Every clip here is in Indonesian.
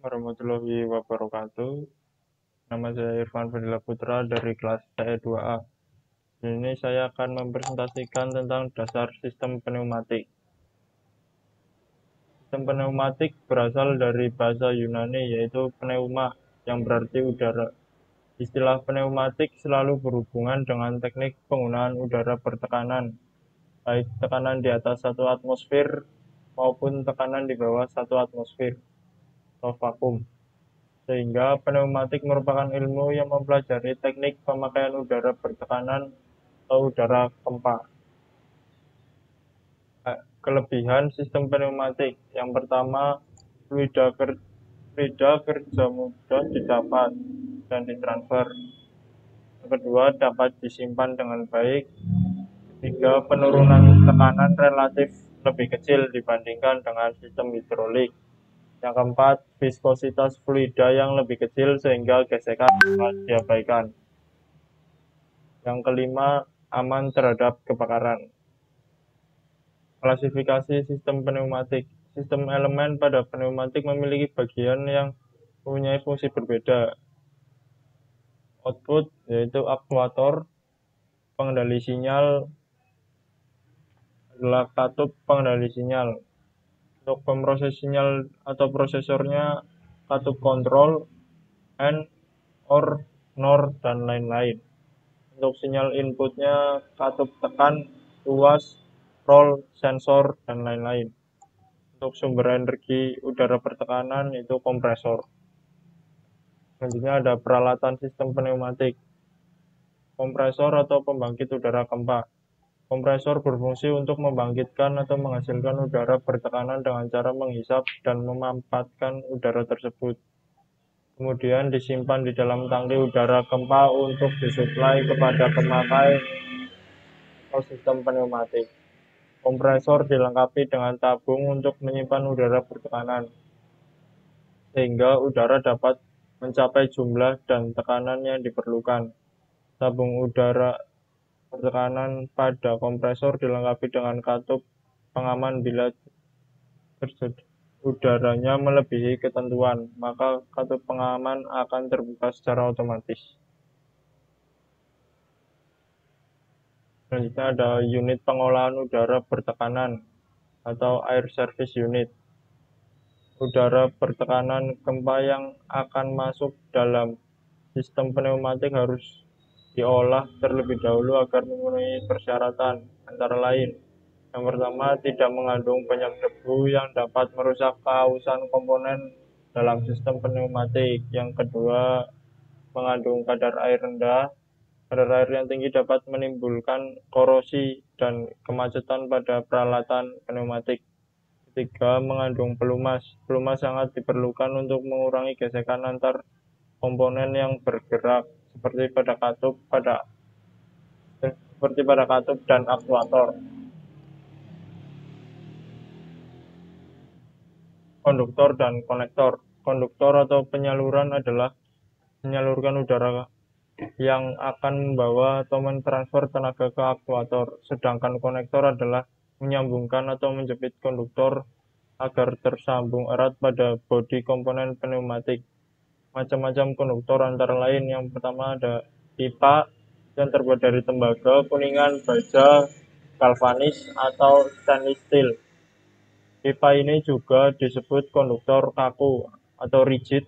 warahmatullahi wabarakatuh. Nama saya Irfan Fadila Putra dari kelas TE2A. Di sini saya akan mempresentasikan tentang dasar sistem pneumatik. Sistem pneumatik berasal dari bahasa Yunani yaitu pneuma yang berarti udara. Istilah pneumatik selalu berhubungan dengan teknik penggunaan udara bertekanan, baik tekanan di atas 1 atmosfer maupun tekanan di bawah 1 atmosfer atau vakum. Sehingga pneumatik merupakan ilmu yang mempelajari teknik pemakaian udara bertekanan atau udara kempa. Kelebihan sistem pneumatik. Yang pertama, fluida kerja mudah didapat dan ditransfer. Yang kedua, dapat disimpan dengan baik. Ketiga, penurunan tekanan relatif lebih kecil dibandingkan dengan sistem hidrolik. Yang keempat, viskositas fluida yang lebih kecil sehingga gesekan dapat diabaikan. Yang kelima, aman terhadap kebakaran. Klasifikasi sistem pneumatik. Sistem elemen pada pneumatik memiliki bagian yang mempunyai fungsi berbeda. Output yaitu aktuator, pengendali sinyal adalah katup pengendali sinyal. Untuk pemroses sinyal atau prosesornya katup kontrol, AND, OR, NOR, dan lain-lain. Untuk sinyal inputnya katup tekan, ruas, roll, sensor, dan lain-lain. Untuk sumber energi udara bertekanan itu kompresor. Selanjutnya ada peralatan sistem pneumatik. Kompresor atau pembangkit udara kempa. Kompresor berfungsi untuk membangkitkan atau menghasilkan udara bertekanan dengan cara menghisap dan memampatkan udara tersebut. Kemudian disimpan di dalam tangki udara kempa untuk disuplai kepada pemakai atau sistem pneumatik. Kompresor dilengkapi dengan tabung untuk menyimpan udara bertekanan, sehingga udara dapat mencapai jumlah dan tekanan yang diperlukan. Tabung udara bertekanan pada kompresor dilengkapi dengan katup pengaman bila udaranya melebihi ketentuan, maka katup pengaman akan terbuka secara otomatis. Selanjutnya ada unit pengolahan udara bertekanan atau air service unit. Udara bertekanan kempa yang akan masuk dalam sistem pneumatik harus diolah terlebih dahulu agar memenuhi persyaratan, antara lain. Yang pertama, tidak mengandung banyak debu yang dapat merusak keausan komponen dalam sistem pneumatik. Yang kedua, mengandung kadar air rendah. Kadar air yang tinggi dapat menimbulkan korosi dan kemacetan pada peralatan pneumatik. Ketiga, mengandung pelumas. Pelumas sangat diperlukan untuk mengurangi gesekan antar komponen yang bergerak seperti pada katup dan aktuator. Konduktor dan konektor. Konduktor atau penyaluran adalah menyalurkan udara yang akan membawa atau mentransfer tenaga ke aktuator, sedangkan konektor adalah menyambungkan atau menjepit konduktor agar tersambung erat pada bodi komponen pneumatik. Macam-macam konduktor antara lain, yang pertama ada pipa yang terbuat dari tembaga, kuningan, baja, galvanis, atau stainless steel. Pipa ini juga disebut konduktor kaku atau rigid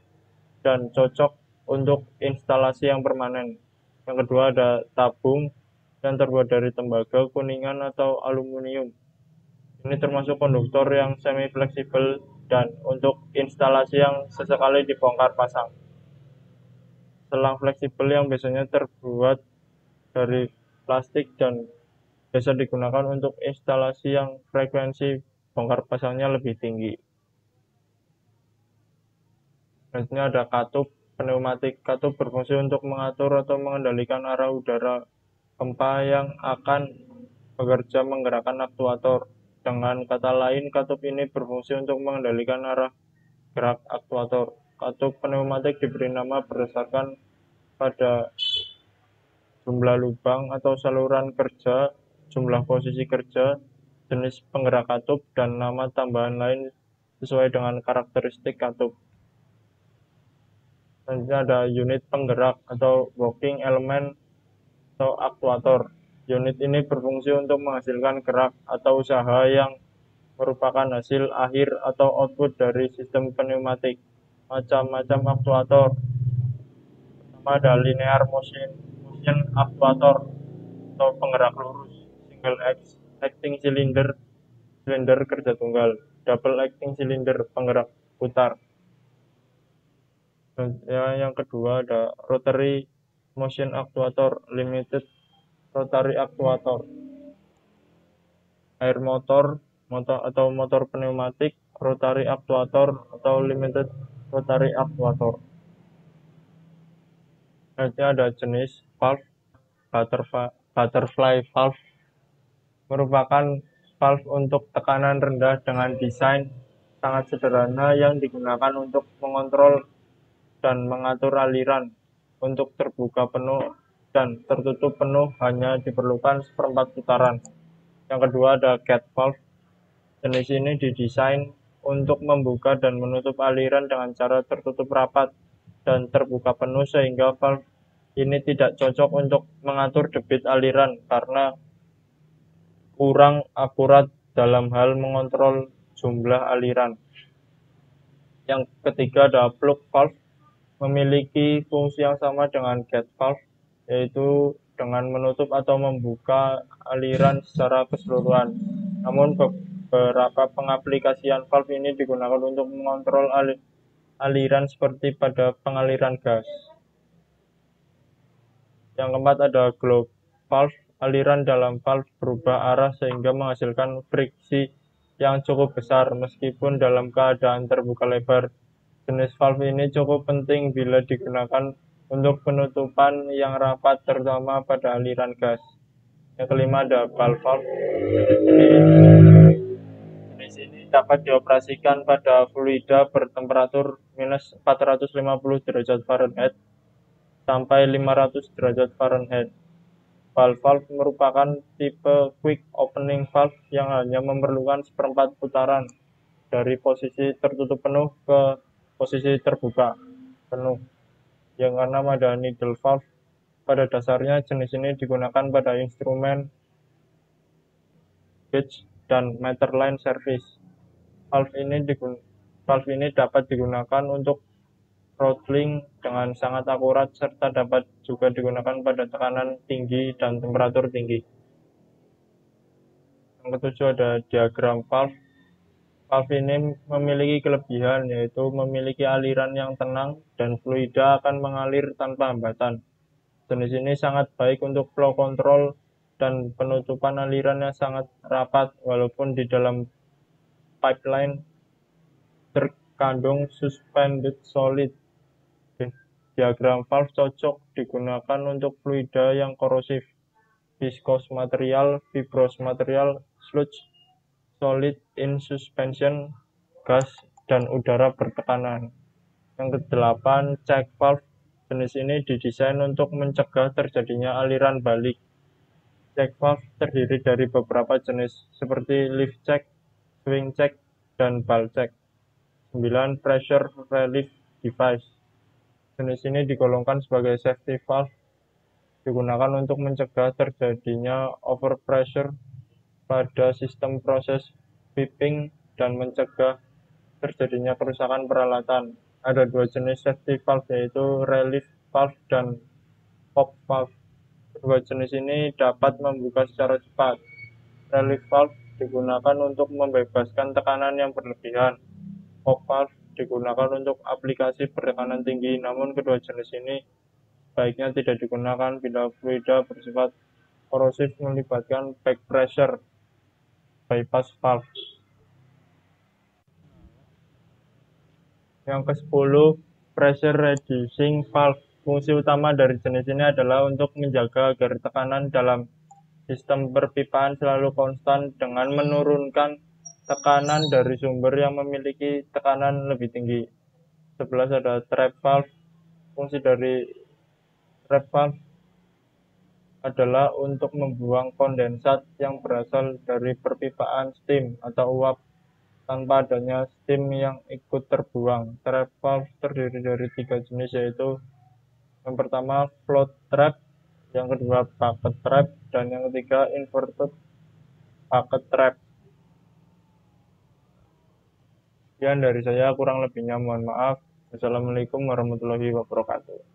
dan cocok untuk instalasi yang permanen. Yang kedua ada tabung yang terbuat dari tembaga, kuningan, atau aluminium. Ini termasuk konduktor yang semi fleksibel dan untuk instalasi yang sesekali dibongkar pasang. Selang fleksibel yang biasanya terbuat dari plastik dan biasa digunakan untuk instalasi yang frekuensi bongkar pasangnya lebih tinggi. Selanjutnya ada katup pneumatik. Katup berfungsi untuk mengatur atau mengendalikan arah udara kempa yang akan bekerja menggerakkan aktuator. Dengan kata lain, katup ini berfungsi untuk mengendalikan arah gerak aktuator. Katup pneumatik diberi nama berdasarkan pada jumlah lubang atau saluran kerja, jumlah posisi kerja, jenis penggerak katup, dan nama tambahan lain sesuai dengan karakteristik katup. Selanjutnya ada unit penggerak atau working element atau aktuator. Unit ini berfungsi untuk menghasilkan gerak atau usaha yang merupakan hasil akhir atau output dari sistem pneumatik. Macam-macam aktuator. Pertama ada linear motion aktuator atau penggerak lurus, single acting silinder kerja tunggal, double acting silinder penggerak putar. Dan yang kedua ada rotary motion actuator, limited rotary actuator, air motor atau motor pneumatik, rotary actuator atau limited rotary actuator. Selanjutnya ada jenis valve, butterfly valve, merupakan valve untuk tekanan rendah dengan desain sangat sederhana yang digunakan untuk mengontrol dan mengatur aliran. Untuk terbuka penuh dan tertutup penuh hanya diperlukan seperempat putaran. Yang kedua ada gate valve. Jenis ini didesain untuk membuka dan menutup aliran dengan cara tertutup rapat dan terbuka penuh sehingga valve ini tidak cocok untuk mengatur debit aliran karena kurang akurat dalam hal mengontrol jumlah aliran. Yang ketiga ada plug valve, memiliki fungsi yang sama dengan gate valve, yaitu dengan menutup atau membuka aliran secara keseluruhan. Namun beberapa pengaplikasian valve ini digunakan untuk mengontrol aliran seperti pada pengaliran gas. Yang keempat ada glow valve, aliran dalam valve berubah arah sehingga menghasilkan friksi yang cukup besar meskipun dalam keadaan terbuka lebar. Jenis valve ini cukup penting bila digunakan untuk penutupan yang rapat terutama pada aliran gas. Yang kelima ada ball valve. Jenis ini dapat dioperasikan pada fluida bertemperatur minus 450 derajat Fahrenheit sampai 500 derajat Fahrenheit. Ball valve merupakan tipe quick opening valve yang hanya memerlukan seperempat putaran dari posisi tertutup penuh ke posisi terbuka penuh. Yang keenam ada needle valve. Pada dasarnya jenis ini digunakan pada instrumen gauge dan meter line service. Valve ini dapat digunakan untuk throttling dengan sangat akurat serta dapat juga digunakan pada tekanan tinggi dan temperatur tinggi. Yang ketujuh ada diagram valve. Valve ini memiliki kelebihan yaitu memiliki aliran yang tenang dan fluida akan mengalir tanpa hambatan. Jenis ini sangat baik untuk flow control dan penutupan aliran yang sangat rapat walaupun di dalam pipeline terkandung suspended solid. Diagram valve cocok digunakan untuk fluida yang korosif, viscous material, fibrous material, sludge, solid in suspension, gas, dan udara bertekanan. Yang kedelapan, check valve. Jenis ini didesain untuk mencegah terjadinya aliran balik. Check valve terdiri dari beberapa jenis seperti lift check, swing check, dan ball check. 9. Pressure relief device. Jenis ini digolongkan sebagai safety valve, digunakan untuk mencegah terjadinya overpressure pada sistem proses piping dan mencegah terjadinya kerusakan peralatan. Ada dua jenis safety valve yaitu relief valve dan pop valve. Kedua jenis ini dapat membuka secara cepat. Relief valve digunakan untuk membebaskan tekanan yang berlebihan. Pop valve digunakan untuk aplikasi bertekanan tinggi, namun kedua jenis ini sebaiknya tidak digunakan bila fluida bersifat korosif melibatkan back pressure bypass valve. Yang ke-10, pressure reducing valve. Fungsi utama dari jenis ini adalah untuk menjaga agar tekanan dalam sistem perpipaan selalu konstan dengan menurunkan tekanan dari sumber yang memiliki tekanan lebih tinggi. 11 ada trap valve. Fungsi dari trap valve adalah untuk membuang kondensat yang berasal dari perpipaan steam atau uap tanpa adanya steam yang ikut terbuang. Trap valve terdiri dari 3 jenis, yaitu yang pertama float trap, yang kedua bucket trap, dan yang ketiga inverted bucket trap. Sekian dari saya, kurang lebihnya mohon maaf. Wassalamualaikum warahmatullahi wabarakatuh.